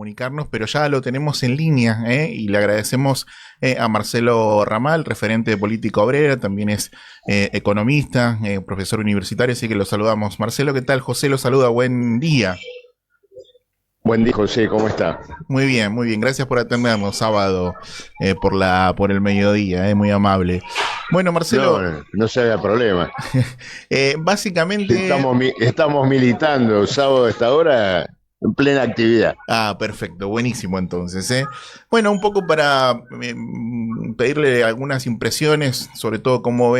comunicarnos, pero ya lo tenemos en línea, y le agradecemos a Marcelo Ramal, referente de política obrera, también es economista, profesor universitario, así que lo saludamos. Marcelo, ¿qué tal? José lo saluda, buen día. Buen día, José, ¿cómo está? Muy bien, gracias por atendernos sábado por el mediodía, muy amable. Bueno, No, Marcelo, no se haga problema. básicamente. Estamos militando sábado a esta hora en plena actividad. Ah, perfecto, buenísimo entonces, ¿eh? Bueno, un poco para pedirle algunas impresiones, sobre todo cómo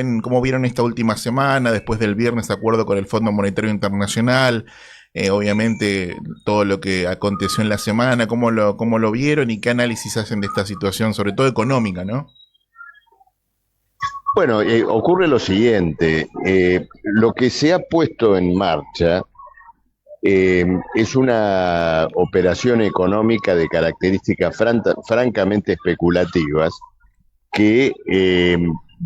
vieron esta última semana, después del viernes, de acuerdo con el Fondo Monetario Internacional, obviamente todo lo que aconteció en la semana, cómo lo vieron y qué análisis hacen de esta situación, sobre todo económica, ¿no? Bueno, ocurre lo siguiente, lo que se ha puesto en marcha es una operación económica de características francamente especulativas que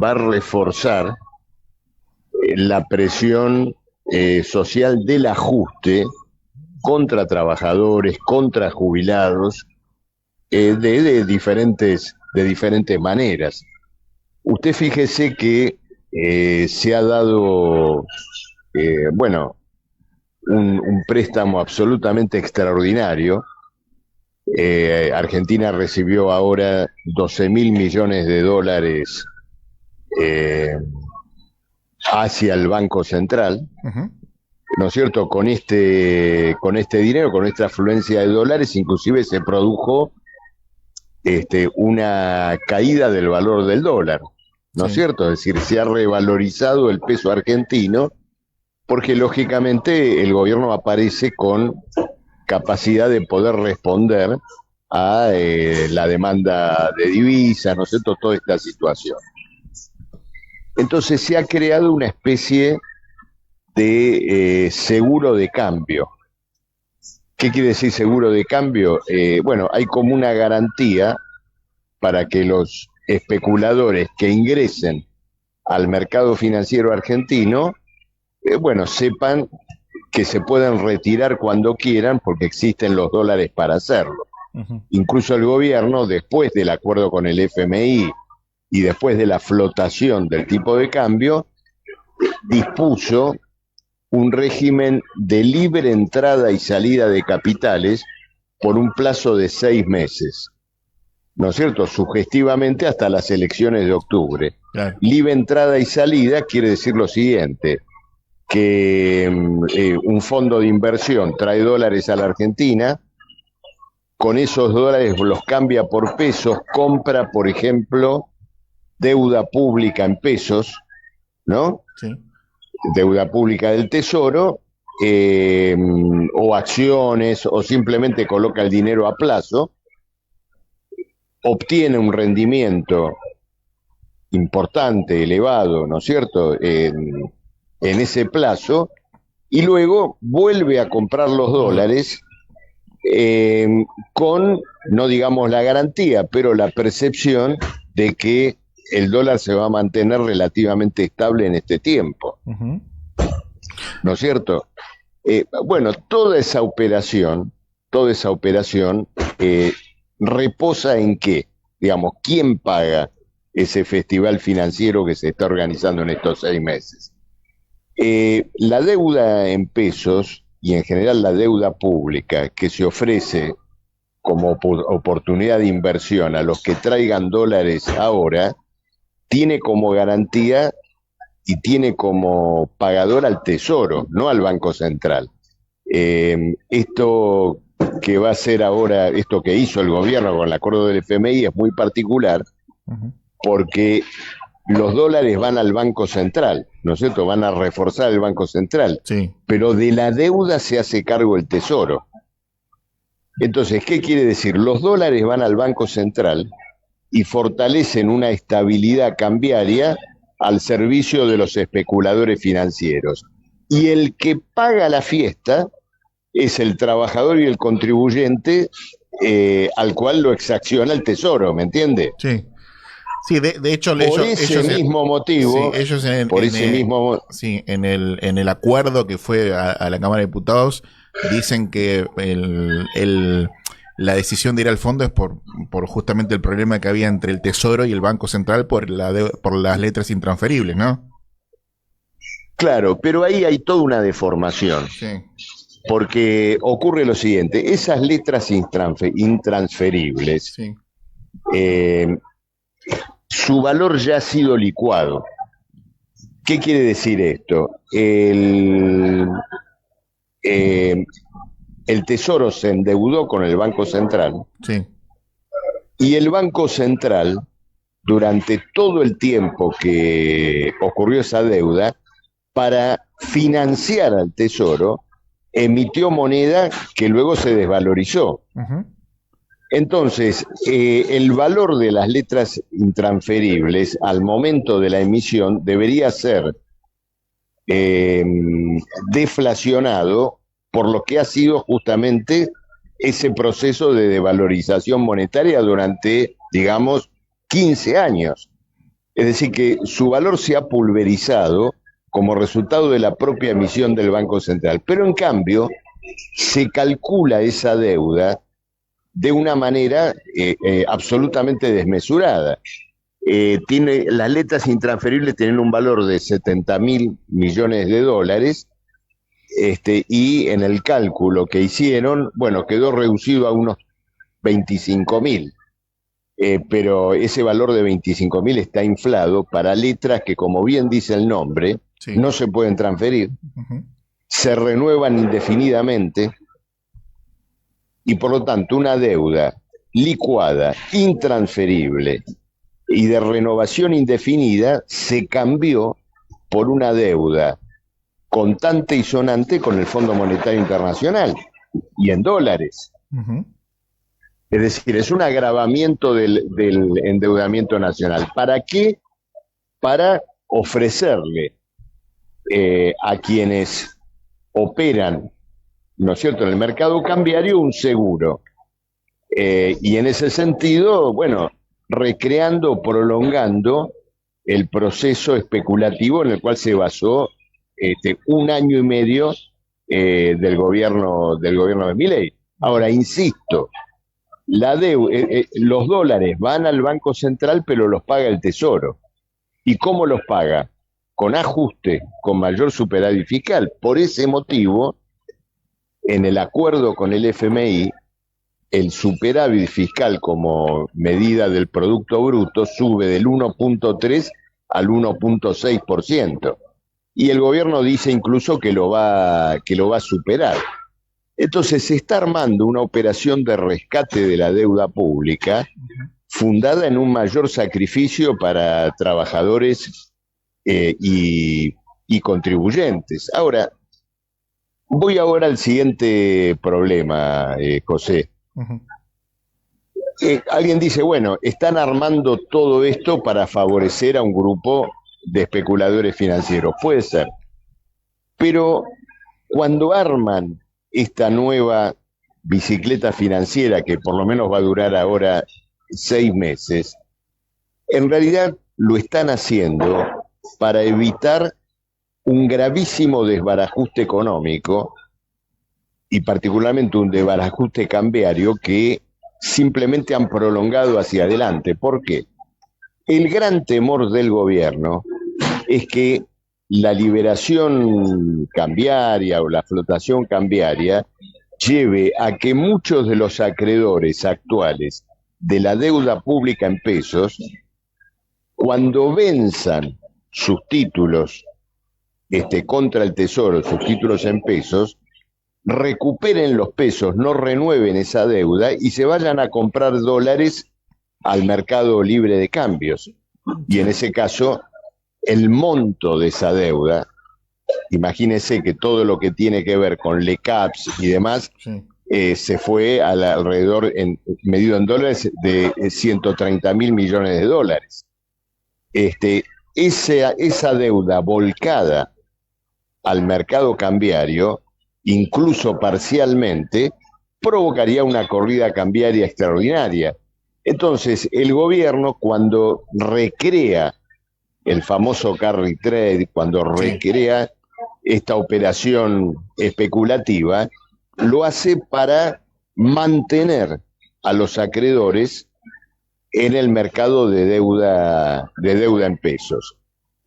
va a reforzar la presión social del ajuste contra trabajadores, contra jubilados, de diferentes maneras. Usted fíjese que se ha dado, bueno, un préstamo absolutamente extraordinario. Argentina recibió ahora 12.000 millones de dólares eh, hacia el Banco Central, Ujú. ¿no es cierto? Con este dinero, con esta afluencia de dólares, inclusive se produjo una caída del valor del dólar, ¿no es Sí. cierto? Es decir, se ha revalorizado el peso argentino porque lógicamente el gobierno aparece con capacidad de poder responder a la demanda de divisas, ¿no es cierto? Toda esta situación. Entonces se ha creado una especie de seguro de cambio. ¿Qué quiere decir seguro de cambio? Bueno, hay como una garantía para que los especuladores que ingresen al mercado financiero argentino, bueno, sepan que se pueden retirar cuando quieran porque existen los dólares para hacerlo. Ujú. Incluso el gobierno, después del acuerdo con el FMI y después de la flotación del tipo de cambio, dispuso un régimen de libre entrada y salida de capitales por un plazo de 6 meses, ¿no es cierto? Sugestivamente hasta las elecciones de octubre. Claro. Libre entrada y salida quiere decir lo siguiente, que un fondo de inversión trae dólares a la Argentina, con esos dólares los cambia por pesos, compra, por ejemplo, deuda pública en pesos, ¿no? Sí. Deuda pública del Tesoro, o acciones, o simplemente coloca el dinero a plazo, obtiene un rendimiento importante, elevado, ¿no es cierto?, en ese plazo, y luego vuelve a comprar los dólares eh, con, no digamos la garantía, pero la percepción de que el dólar se va a mantener relativamente estable en este tiempo, Ujú. ¿no es cierto? Bueno, toda esa operación reposa en qué, digamos, quién paga ese festival financiero que se está organizando en estos 6 meses. La deuda en pesos y en general la deuda pública que se ofrece como oportunidad de inversión a los que traigan dólares ahora, tiene como garantía y tiene como pagador al Tesoro, no al Banco Central. Esto que va a hacer ahora, esto que hizo el gobierno con el acuerdo del FMI es muy particular Ujú. porque los dólares van al Banco Central, ¿no es cierto? Van a reforzar el Banco Central, Sí. pero de la deuda se hace cargo el Tesoro. Entonces, ¿qué quiere decir? Los dólares van al Banco Central y fortalecen una estabilidad cambiaria al servicio de los especuladores financieros. Y el que paga la fiesta es el trabajador y el contribuyente, al cual lo exacciona el Tesoro, ¿me entiende? Sí. Sí, de hecho, Por ese ellos, mismo sí, motivo, ellos por ese mismo, sí, en el acuerdo que fue a la Cámara de Diputados, dicen que la decisión de ir al fondo es por justamente el problema que había entre el Tesoro y el Banco Central por las letras intransferibles, ¿no? Claro, pero ahí hay toda una deformación, Sí, porque ocurre lo siguiente, esas letras intransferibles, sí. eh, su valor ya ha sido licuado. ¿Qué quiere decir esto? Eh, el Tesoro se endeudó con el Banco Central Sí. y el Banco Central, durante todo el tiempo que ocurrió esa deuda, para financiar al Tesoro, emitió moneda que luego se desvalorizó. Uh-huh. Entonces, el valor de las letras intransferibles al momento de la emisión debería ser eh, deflacionado por lo que ha sido justamente ese proceso de devalorización monetaria durante, digamos, 15 años. Es decir, que su valor se ha pulverizado como resultado de la propia emisión del Banco Central. Pero en cambio, se calcula esa deuda de una manera absolutamente desmesurada. Las letras intransferibles tienen un valor de 70.000 millones de dólares, y en el cálculo que hicieron, bueno, quedó reducido a unos 25.000. Pero ese valor de 25.000 está inflado para letras que, como bien dice el nombre, Sí. no se pueden transferir, Uh-huh. se renuevan indefinidamente y por lo tanto una deuda licuada, intransferible y de renovación indefinida se cambió por una deuda contante y sonante con el Fondo Monetario Internacional y en dólares. Uh-huh. Es decir, es un agravamiento del endeudamiento nacional. ¿Para qué? Para ofrecerle a quienes operan, ¿no es cierto?, en el mercado cambiario un seguro. Y en ese sentido, bueno, recreando, prolongando el proceso especulativo en el cual se basó un año y medio del gobierno de Milei. Ahora, insisto, los dólares van al Banco Central, pero los paga el Tesoro. ¿Y cómo los paga? Con ajuste, con mayor superávit fiscal. Por ese motivo, en el acuerdo con el FMI, el superávit fiscal como medida del Producto Bruto sube del 1.3 al 1.6%. Y el gobierno dice incluso que lo va a superar. Entonces se está armando una operación de rescate de la deuda pública fundada en un mayor sacrificio para trabajadores y contribuyentes. Ahora, voy ahora al siguiente problema, José. Uh-huh. Alguien dice, bueno, están armando todo esto para favorecer a un grupo de especuladores financieros. Puede ser. Pero cuando arman esta nueva bicicleta financiera, que por lo menos va a durar ahora 6 meses, en realidad lo están haciendo para evitar un gravísimo desbarajuste económico y particularmente un desbarajuste cambiario que simplemente han prolongado hacia adelante. ¿Por qué? El gran temor del gobierno es que la liberación cambiaria o la flotación cambiaria lleve a que muchos de los acreedores actuales de la deuda pública en pesos, cuando venzan sus títulos contra el Tesoro, sus títulos en pesos, recuperen los pesos, no renueven esa deuda y se vayan a comprar dólares al mercado libre de cambios. Y en ese caso, el monto de esa deuda, imagínense que todo lo que tiene que ver con LECAPS y demás, Sí. Se fue alrededor, medido en dólares, de 130.000 millones de dólares. Esa deuda volcada al mercado cambiario, incluso parcialmente, provocaría una corrida cambiaria extraordinaria. Entonces, el gobierno, cuando recrea el famoso carry trade, cuando recrea esta operación especulativa, lo hace para mantener a los acreedores en el mercado de deuda en pesos.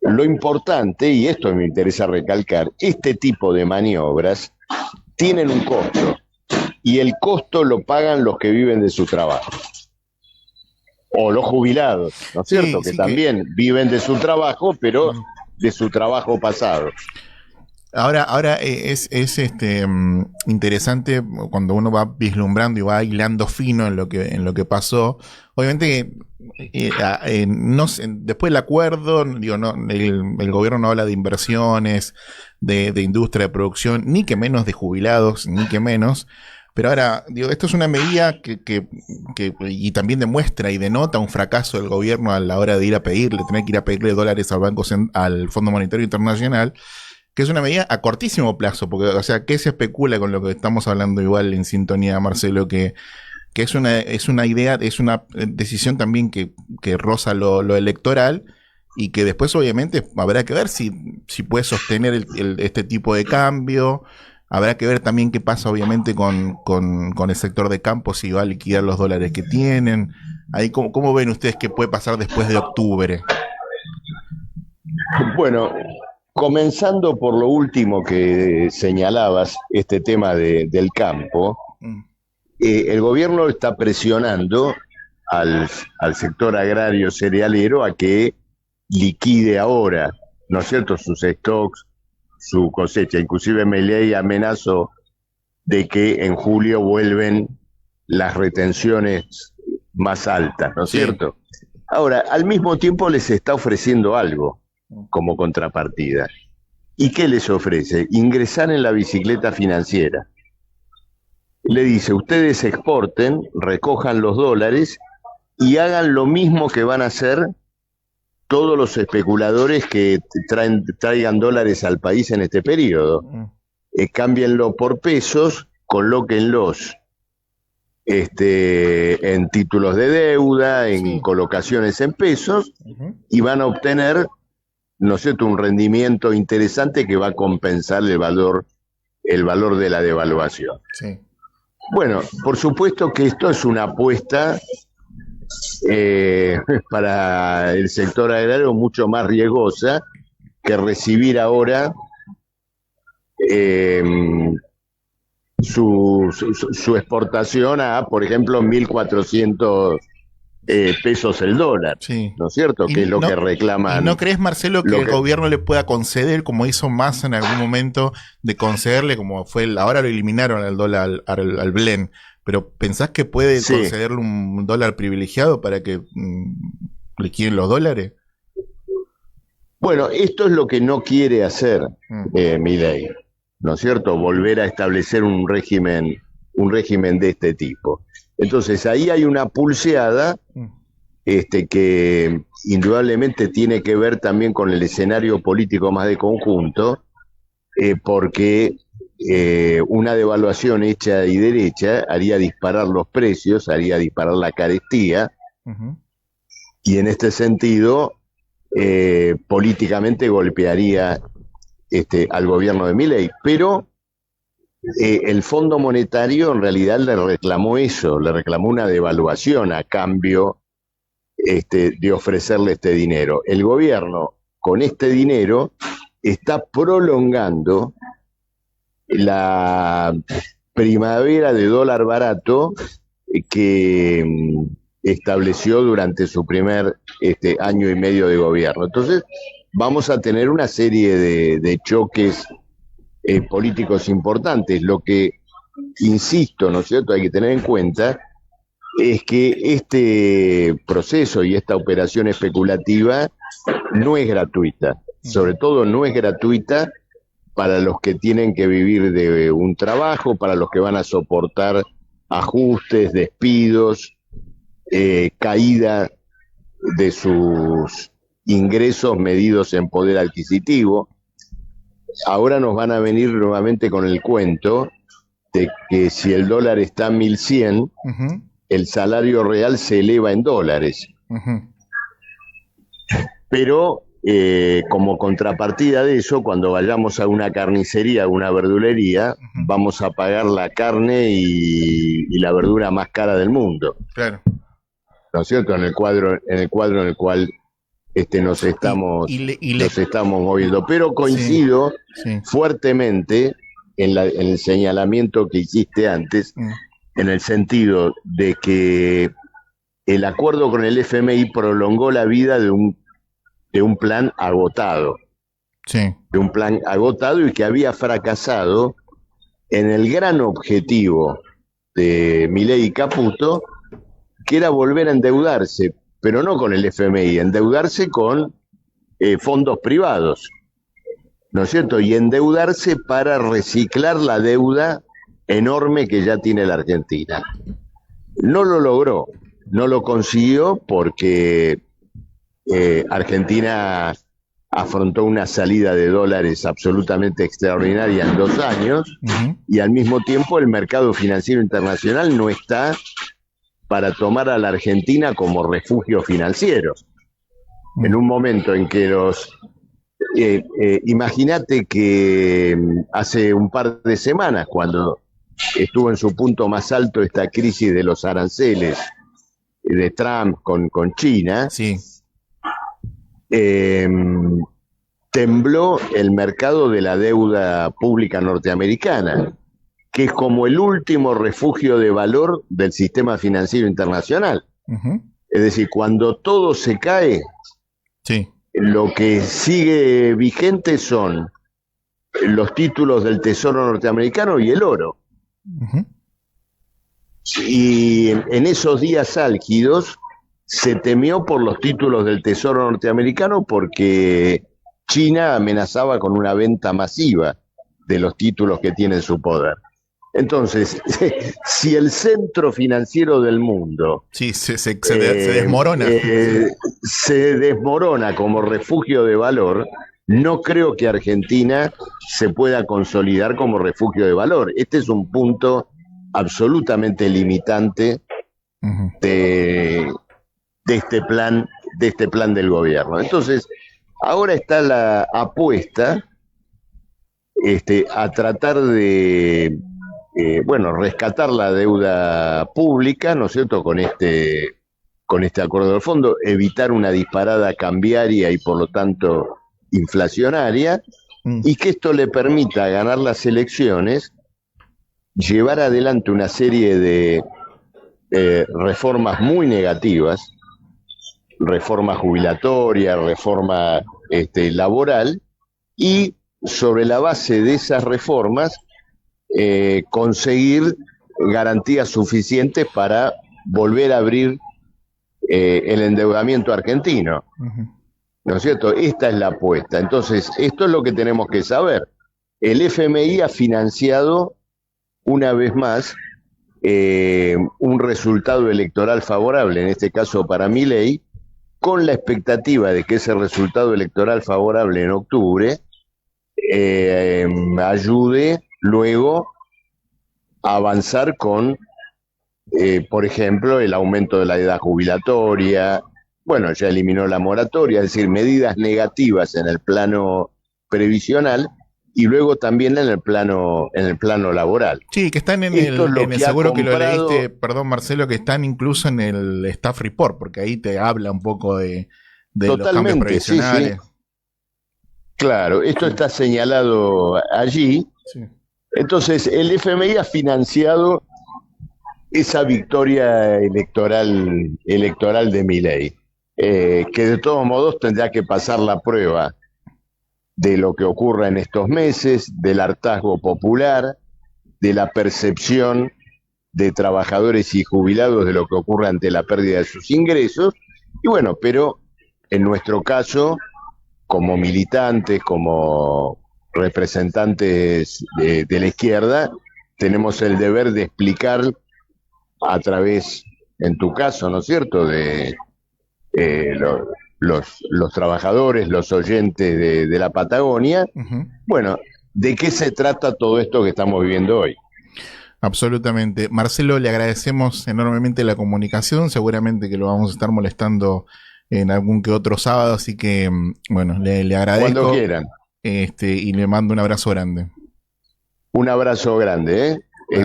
Lo importante, y esto me interesa recalcar, este tipo de maniobras tienen un costo, y el costo lo pagan los que viven de su trabajo. O los jubilados, ¿no es cierto? Sí, Que sí también viven de su trabajo, pero de su trabajo pasado. Ahora interesante cuando uno va vislumbrando y va hilando fino en lo que pasó. Obviamente, no sé, después del acuerdo, digo, no, el gobierno no habla de inversiones, de industria de producción, ni que menos de jubilados, ni que menos. Pero ahora, digo, esto es una medida que y también demuestra y denota un fracaso del gobierno a la hora de ir a pedirle, tener que ir a pedirle dólares al Fondo Monetario Internacional, que es una medida a cortísimo plazo, porque, o sea, ¿qué se especula con lo que estamos hablando igual en sintonía, Marcelo? Que es una idea, es una decisión también que roza lo electoral y que después obviamente habrá que ver si puede sostener este tipo de cambio. Habrá que ver también qué pasa obviamente con el sector de campo, si va a liquidar los dólares que tienen. Ahí, ¿cómo ven ustedes qué puede pasar después de octubre? Bueno, comenzando por lo último que señalabas, este tema del campo, Mm, el gobierno está presionando al sector agrario cerealero a que liquide ahora, ¿no es cierto?, sus stocks, su cosecha. Inclusive Milei amenazó de que en julio vuelven las retenciones más altas, ¿no es sí. cierto? Ahora, al mismo tiempo les está ofreciendo algo como contrapartida. ¿Y qué les ofrece? Ingresar en la bicicleta financiera. Le dice, ustedes exporten, recojan los dólares y hagan lo mismo que van a hacer todos los especuladores que traigan dólares al país en este periodo. Cámbienlo por pesos, colóquenlos en títulos de deuda, en Sí. colocaciones en pesos, y van a obtener, ¿no es cierto?, un rendimiento interesante que va a compensar el valor de la devaluación. Sí. Bueno, por supuesto que esto es una apuesta para el sector agrario mucho más riesgosa que recibir ahora eh, su exportación a, por ejemplo, 1.400 pesos el dólar, Sí. ¿no es cierto? Que es lo que ¿Y no reclaman. crees, Marcelo, que el gobierno le pueda conceder, como hizo Massa en algún momento, de concederle, como fue ahora lo eliminaron al dólar, al blend, pero pensás que puede Sí, concederle un dólar privilegiado para que le quieren los dólares? bueno, esto es lo que no quiere hacer Milei, ¿no es cierto? Volver a establecer un régimen de este tipo. Entonces ahí hay una pulseada que indudablemente tiene que ver también con el escenario político más de conjunto, porque una devaluación hecha y derecha haría disparar los precios, haría disparar la carestía, y en este sentido políticamente golpearía al gobierno de Milei, pero el Fondo Monetario en realidad le reclamó eso, le reclamó una devaluación a cambio de ofrecerle este dinero. El gobierno con este dinero está prolongando la primavera de dólar barato que estableció durante su primer año y medio de gobierno. Entonces vamos a tener una serie de choques políticos importantes. Lo que, insisto, ¿no es cierto?, hay que tener en cuenta es que este proceso y esta operación especulativa no es gratuita, sobre todo no es gratuita para los que tienen que vivir de un trabajo, para los que van a soportar ajustes, despidos, caída de sus ingresos medidos en poder adquisitivo. Ahora nos van a venir nuevamente con el cuento de que si el dólar está a 1.100, el salario real se eleva en dólares. Pero como contrapartida de eso, cuando vayamos a una carnicería, a una verdulería, vamos a pagar la carne y la verdura más cara del mundo. Claro. ¿No es cierto? En el cuadro en el cual nos estamos moviendo. Pero coincido fuertemente en el señalamiento que hiciste antes, en el sentido de que el acuerdo con el FMI prolongó la vida de un plan agotado. Sí. De un plan agotado y que había fracasado en el gran objetivo de Milei y Caputo, que era volver a endeudarse, pero no con el FMI, endeudarse con fondos privados, ¿no es cierto? Y endeudarse para reciclar la deuda enorme que ya tiene la Argentina. No lo logró, no lo consiguió porque Argentina afrontó una salida de dólares absolutamente extraordinaria en 2 años, y al mismo tiempo el mercado financiero internacional no está para tomar a la Argentina como refugio financiero. En un momento en que imagínate que hace un par de semanas, cuando estuvo en su punto más alto esta crisis de los aranceles de Trump con China, sí. Tembló el mercado de la deuda pública norteamericana, que es como el último refugio de valor del sistema financiero internacional. Es decir, cuando todo se cae, lo que sigue vigente son los títulos del Tesoro norteamericano y el oro. Y en esos días álgidos se temió por los títulos del Tesoro norteamericano porque China amenazaba con una venta masiva de los títulos que tiene en su poder. Entonces, si el centro financiero del mundo se desmorona. Se desmorona como refugio de valor, no creo que Argentina se pueda consolidar como refugio de valor. Este es un punto absolutamente limitante de este plan del gobierno. Entonces, ahora está la apuesta a tratar de rescatar la deuda pública, ¿no es cierto?, con este acuerdo del fondo, evitar una disparada cambiaria y por lo tanto inflacionaria, y que esto le permita ganar las elecciones, llevar adelante una serie de reformas muy negativas, reforma jubilatoria, reforma laboral, y sobre la base de esas reformas conseguir garantías suficientes para volver a abrir el endeudamiento argentino. ¿No es cierto? Esta es la apuesta. Entonces, esto es lo que tenemos que saber. El FMI ha financiado una vez más un resultado electoral favorable, en este caso para Milei, con la expectativa de que ese resultado electoral favorable en octubre ayude luego a avanzar con, por ejemplo, el aumento de la edad jubilatoria. Bueno, ya eliminó la moratoria, es decir, medidas negativas en el plano previsional y luego también en el plano laboral. Sí, que están en el seguro que lo leíste, perdón Marcelo, que están incluso en el staff report, porque ahí te habla un poco de los cambios previsionales. Sí. Claro, esto está señalado allí. Sí. Entonces, el FMI ha financiado esa victoria electoral de Milei, que de todos modos tendrá que pasar la prueba de lo que ocurra en estos meses, del hartazgo popular, de la percepción de trabajadores y jubilados de lo que ocurre ante la pérdida de sus ingresos. Y bueno, pero en nuestro caso, como militantes, como representantes de la izquierda, tenemos el deber de explicar a través, en tu caso, ¿no es cierto?, de los trabajadores, los oyentes de la Patagonia, bueno, ¿de qué se trata todo esto que estamos viviendo hoy? Absolutamente. Marcelo, le agradecemos enormemente la comunicación, seguramente que lo vamos a estar molestando en algún que otro sábado, así que bueno, le Cuando agradezco quieran. y le mando un abrazo grande. Un abrazo grande, ¿eh?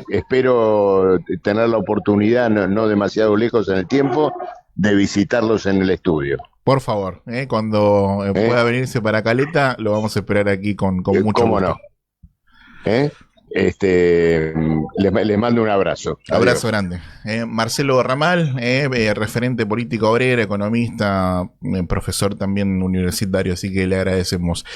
Espero tener la oportunidad, no demasiado lejos en el tiempo, de visitarlos en el estudio. Por favor, cuando ¿Eh? pueda venirse para Caleta, lo vamos a esperar aquí con mucho ¿Cómo no? gusto. ¿Eh? Les mando un abrazo. Abrazo Adiós. grande. Marcelo Ramal, referente político obrero, economista, profesor también universitario, así que le agradecemos.